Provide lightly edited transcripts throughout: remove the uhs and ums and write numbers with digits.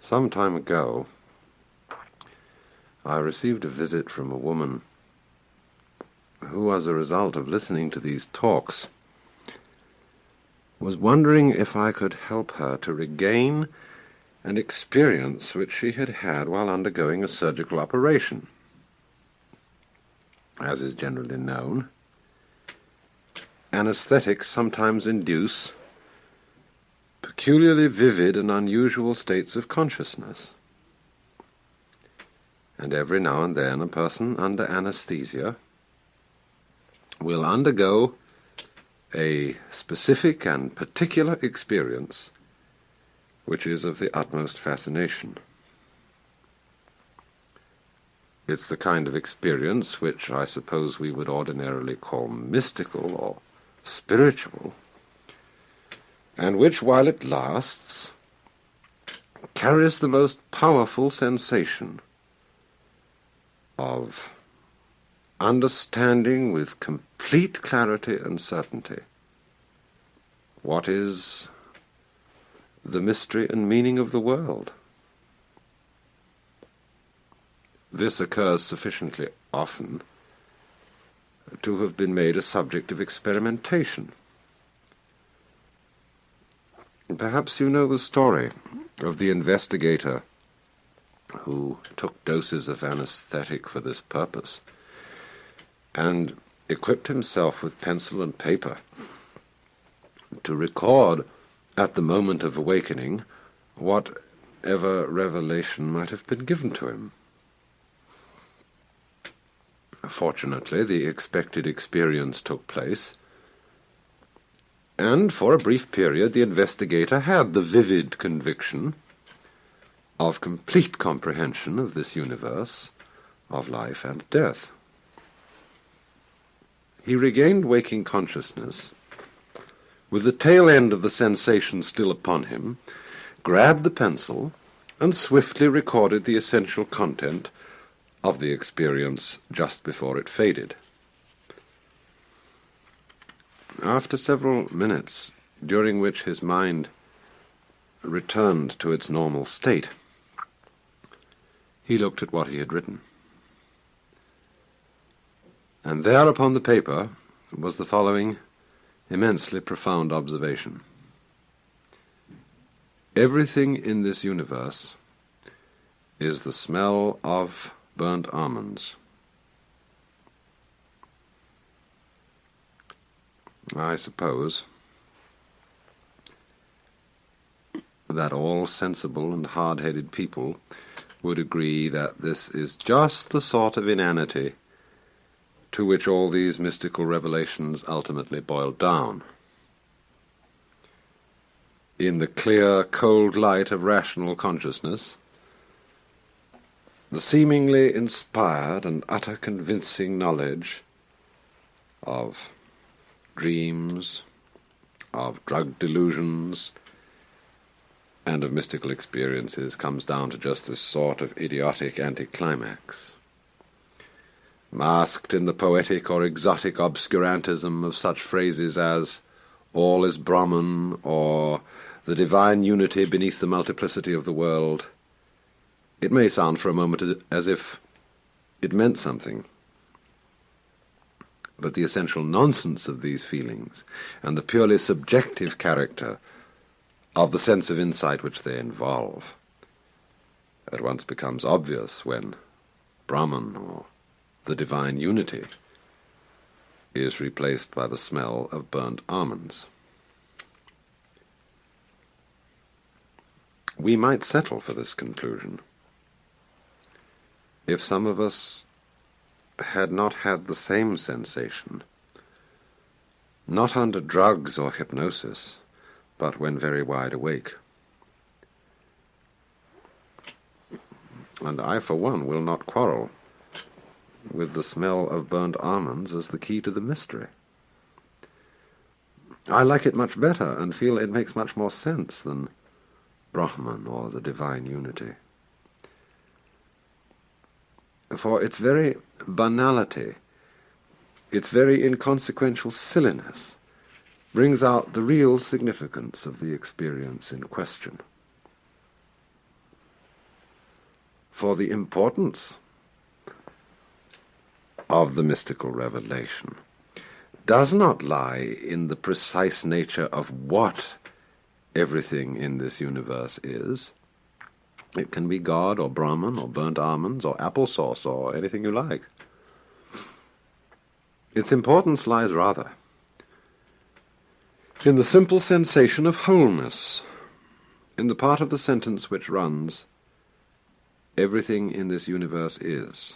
Some time ago, I received a visit from a woman who, as a result of listening to these talks, was wondering if I could help her to regain an experience which she had had while undergoing a surgical operation. As is generally known, anesthetics sometimes induce peculiarly vivid and unusual states of consciousness. And every now and then a person under anesthesia will undergo a specific and particular experience which is of the utmost fascination. It's the kind of experience which I suppose we would ordinarily call mystical or spiritual, and which, while it lasts, carries the most powerful sensation of understanding with complete clarity and certainty what is the mystery and meaning of the world. This occurs sufficiently often to have been made a subject of experimentation. Perhaps you know the story of the investigator who took doses of anesthetic for this purpose and equipped himself with pencil and paper to record at the moment of awakening whatever revelation might have been given to him. Fortunately, the expected experience took place, and for a brief period the investigator had the vivid conviction of complete comprehension of this universe of life and death. He regained waking consciousness with the tail end of the sensation still upon him, grabbed the pencil, and swiftly recorded the essential content of the experience just before it faded. After several minutes, during which his mind returned to its normal state, he looked at what he had written. And there upon the paper was the following immensely profound observation. Everything in this universe is the smell of burnt almonds. I suppose that all sensible and hard-headed people would agree that this is just the sort of inanity to which all these mystical revelations ultimately boil down. In the clear, cold light of rational consciousness, the seemingly inspired and utter convincing knowledge of dreams, of drug delusions, and of mystical experiences comes down to just this sort of idiotic anticlimax, masked in the poetic or exotic obscurantism of such phrases as all is Brahman, or the divine unity beneath the multiplicity of the world. It may sound for a moment as if it meant something, but the essential nonsense of these feelings and the purely subjective character of the sense of insight which they involve at once becomes obvious when Brahman, or the divine unity, is replaced by the smell of burnt almonds. We might settle for this conclusion if some of us had not had the same sensation, not under drugs or hypnosis, but when very wide awake. And I, for one, will not quarrel with the smell of burnt almonds as the key to the mystery. I like it much better and feel it makes much more sense than Brahman or the divine unity. For its very banality, its very inconsequential silliness, brings out the real significance of the experience in question. for the importance of the mystical revelation does not lie in the precise nature of what everything in this universe is. It can be God or Brahman or burnt almonds or applesauce or anything you like. Its importance lies rather in the simple sensation of wholeness, in the part of the sentence which runs, everything in this universe is,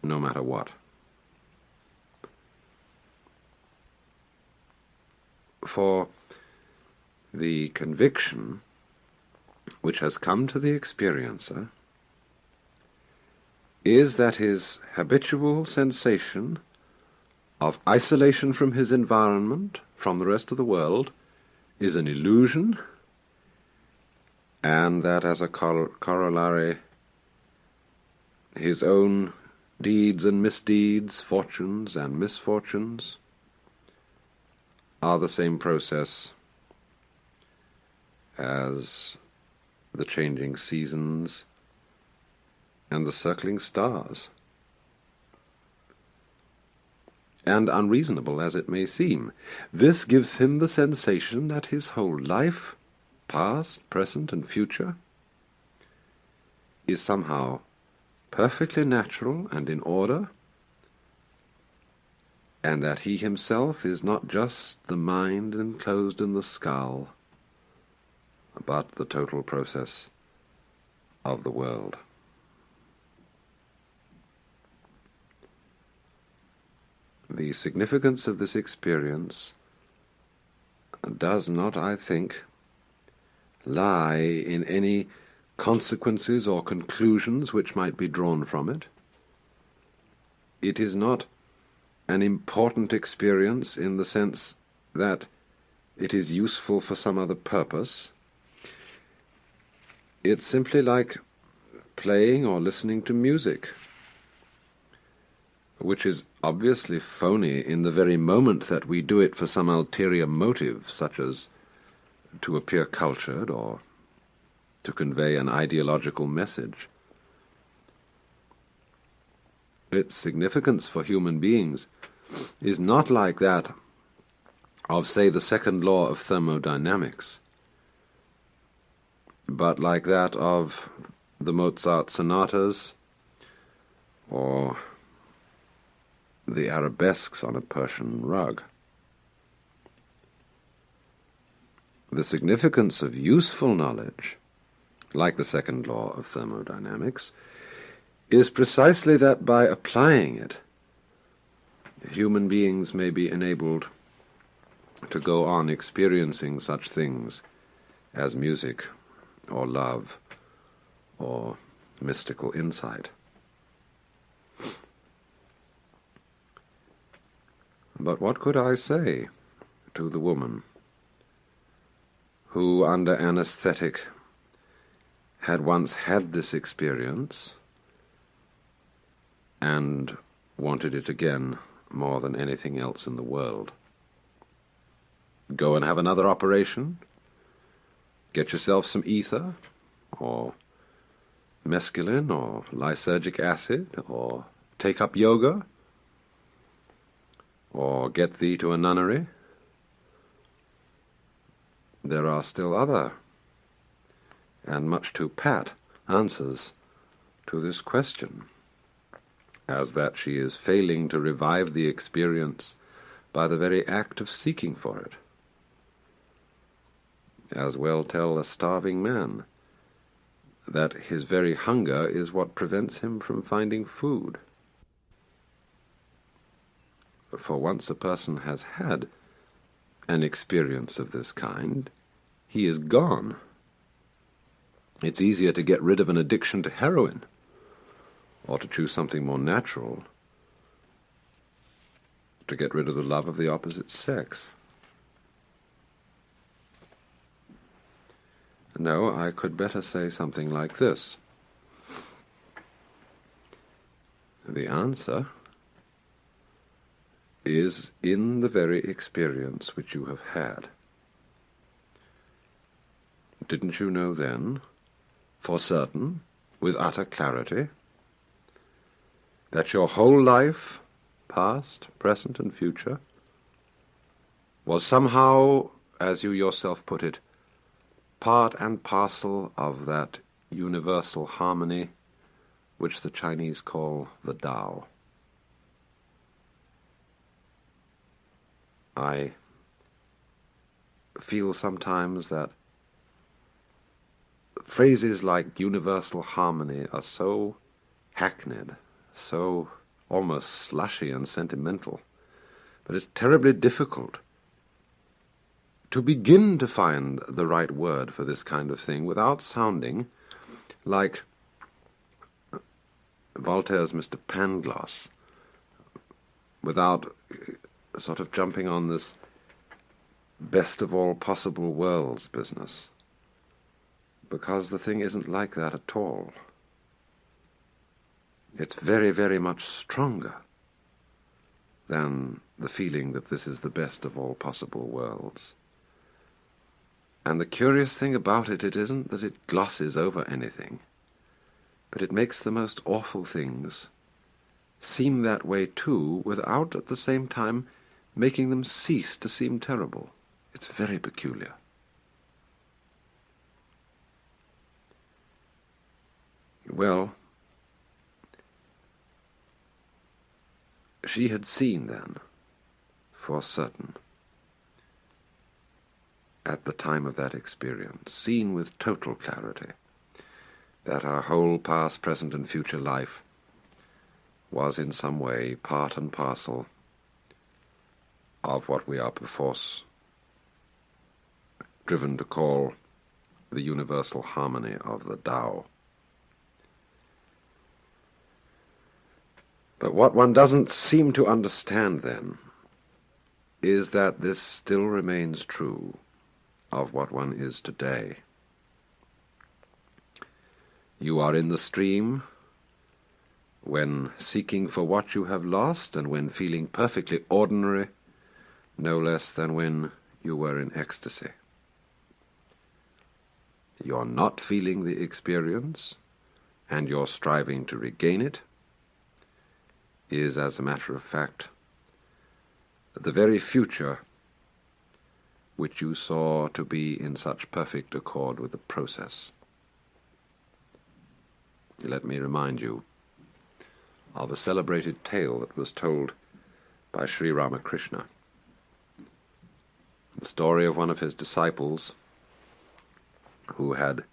no matter what. For the conviction which has come to the experiencer is that his habitual sensation of isolation from his environment, from the rest of the world, is an illusion, and that as a corollary, his own deeds and misdeeds, fortunes and misfortunes, are the same process as the changing seasons and the circling stars. And unreasonable as it may seem, this gives him the sensation that his whole life, past, present, and future, is somehow perfectly natural and in order, and that he himself is not just the mind enclosed in the skull, but the total process of the world. The significance of this experience does not, I think, lie in any consequences or conclusions which might be drawn from it. It is not an important experience in the sense that it is useful for some other purpose. It's simply like playing or listening to music, which is obviously phony in the very moment that we do it for some ulterior motive, such as to appear cultured or to convey an ideological message. Its significance for human beings is not like that of, say, the second law of thermodynamics, but like that of the Mozart sonatas or the arabesques on a Persian rug. The significance of useful knowledge, like the second law of thermodynamics, is precisely that by applying it, human beings may be enabled to go on experiencing such things as music or love or mystical insight. But what could I say to the woman who, under anesthetic, had once had this experience and wanted it again more than anything else in the world? Go and have another operation? Get yourself some ether, or mescaline, or lysergic acid, or take up yoga, or get thee to a nunnery? There are still other, and much too pat, answers to this question, as that she is failing to revive the experience by the very act of seeking for it. As well tell a starving man that his very hunger is what prevents him from finding food. For once a person has had an experience of this kind, he is gone. It's easier to get rid of an addiction to heroin, or to choose something more natural, to get rid of the love of the opposite sex. No, I could better say something like this. The answer is in the very experience which you have had. Didn't you know then, for certain, with utter clarity, that your whole life, past, present, and future, was somehow, as you yourself put it, part and parcel of that universal harmony which the Chinese call the Tao. I feel sometimes that phrases like universal harmony are so hackneyed, so almost slushy and sentimental, but it's terribly difficult to begin to find the right word for this kind of thing without sounding like Voltaire's Mr. Pangloss, without sort of jumping on this best of all possible worlds business, because the thing isn't like that at all. It's very, very much stronger than the feeling that this is the best of all possible worlds. And the curious thing about it isn't that it glosses over anything, but it makes the most awful things seem that way too, without at the same time making them cease to seem terrible. It's very peculiar. Well, she had seen then, for certain, at the time of that experience, seen with total clarity, that our whole past, present, and future life was in some way part and parcel of what we are perforce driven to call the universal harmony of the Tao. But what one doesn't seem to understand then is that this still remains true of what one is today. You are in the stream when seeking for what you have lost, and when feeling perfectly ordinary, no less than when you were in ecstasy. You're not feeling the experience, and you're striving to regain it, is, as a matter of fact, the very future which you saw to be in such perfect accord with the process. Let me remind you of a celebrated tale that was told by Sri Ramakrishna. The story of one of his disciples who had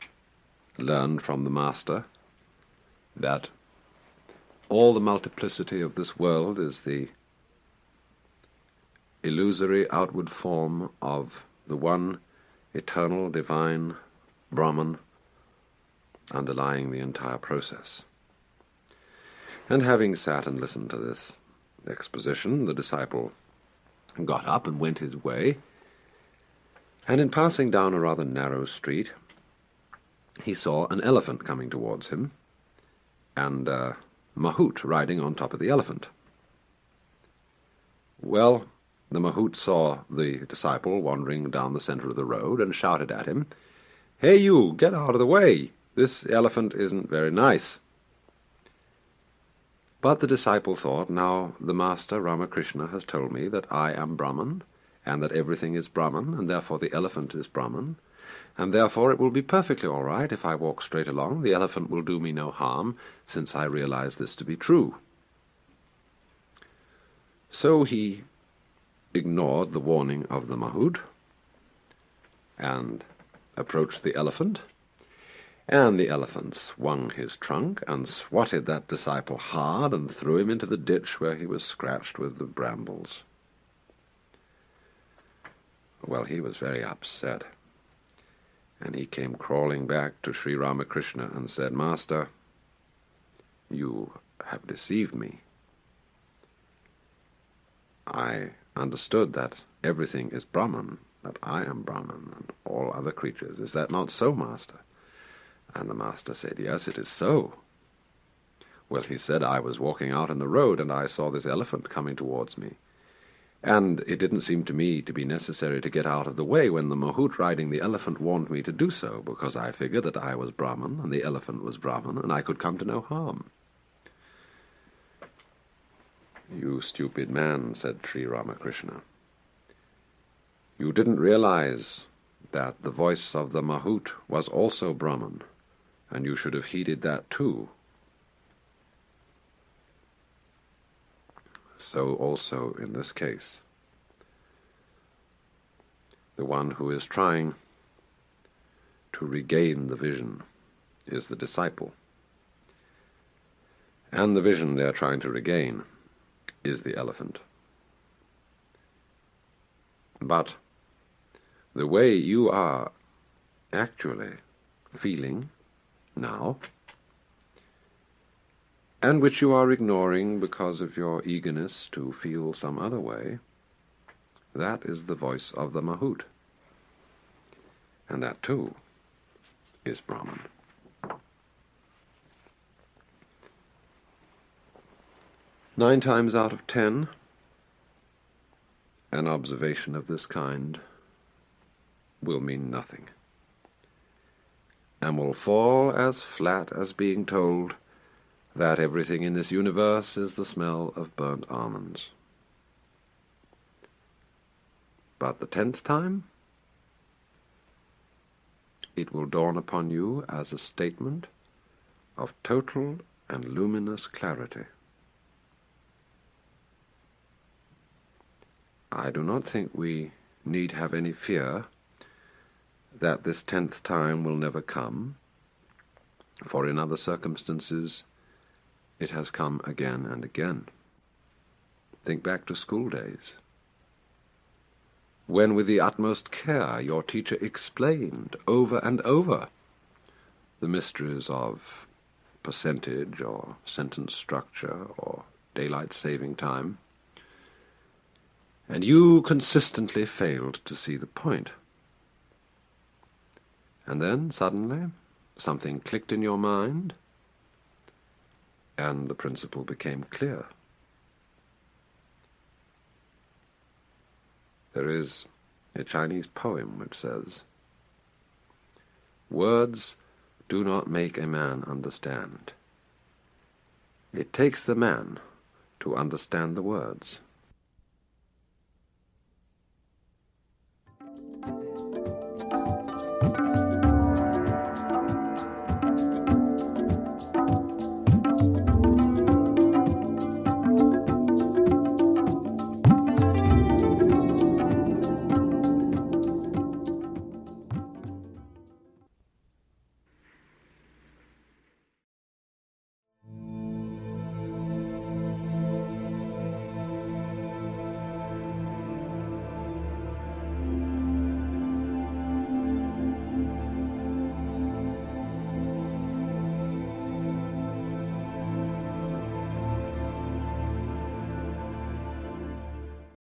learned from the Master that all the multiplicity of this world is the illusory outward form of the one eternal, divine Brahman underlying the entire process. And having sat and listened to this exposition, the disciple got up and went his way, and in passing down a rather narrow street, he saw an elephant coming towards him, and Mahout riding on top of the elephant. Well, the Mahout saw the disciple wandering down the center of the road and shouted at him, "Hey you, get out of the way! This elephant isn't very nice." But the disciple thought, now the Master Ramakrishna has told me that I am Brahman, and that everything is Brahman, and therefore the elephant is Brahman, and therefore it will be perfectly all right if I walk straight along. The elephant will do me no harm, since I realize this to be true. So he ignored the warning of the Mahout and approached the elephant, and the elephant swung his trunk and swatted that disciple hard and threw him into the ditch where he was scratched with the brambles. Well, he was very upset, and he came crawling back to Sri Ramakrishna and said, "Master, you have deceived me. I understood that everything is Brahman, that I am Brahman and all other creatures. Is that not so, Master?" And the Master said, "Yes, it is so." Well, he said, "I was walking out in the road and I saw this elephant coming towards me. And it didn't seem to me to be necessary to get out of the way when the mahout riding the elephant warned me to do so, because I figured that I was Brahman and the elephant was Brahman, and I could come to no harm. "You stupid man," said Sri Ramakrishna. "You didn't realize that the voice of the mahout was also Brahman, and you should have heeded that too. So also in this case. The one who is trying to regain the vision is the disciple, and the vision they are trying to regain is the elephant. But the way you are actually feeling now, and which you are ignoring because of your eagerness to feel some other way, that is the voice of the mahout. And that, too, is Brahman. Nine times out of 10, an observation of this kind will mean nothing, and will fall as flat as being told that everything in this universe is the smell of burnt almonds. But the 10th time, it will dawn upon you as a statement of total and luminous clarity. I do not think we need have any fear that this 10th time will never come, for in other circumstances it has come again and again. Think back to school days, when with the utmost care your teacher explained over and over the mysteries of percentage or sentence structure or daylight saving time, and you consistently failed to see the point. And then, suddenly, something clicked in your mind, and the principle became clear. There is a Chinese poem which says, "Words do not make a man understand. It takes the man to understand the words."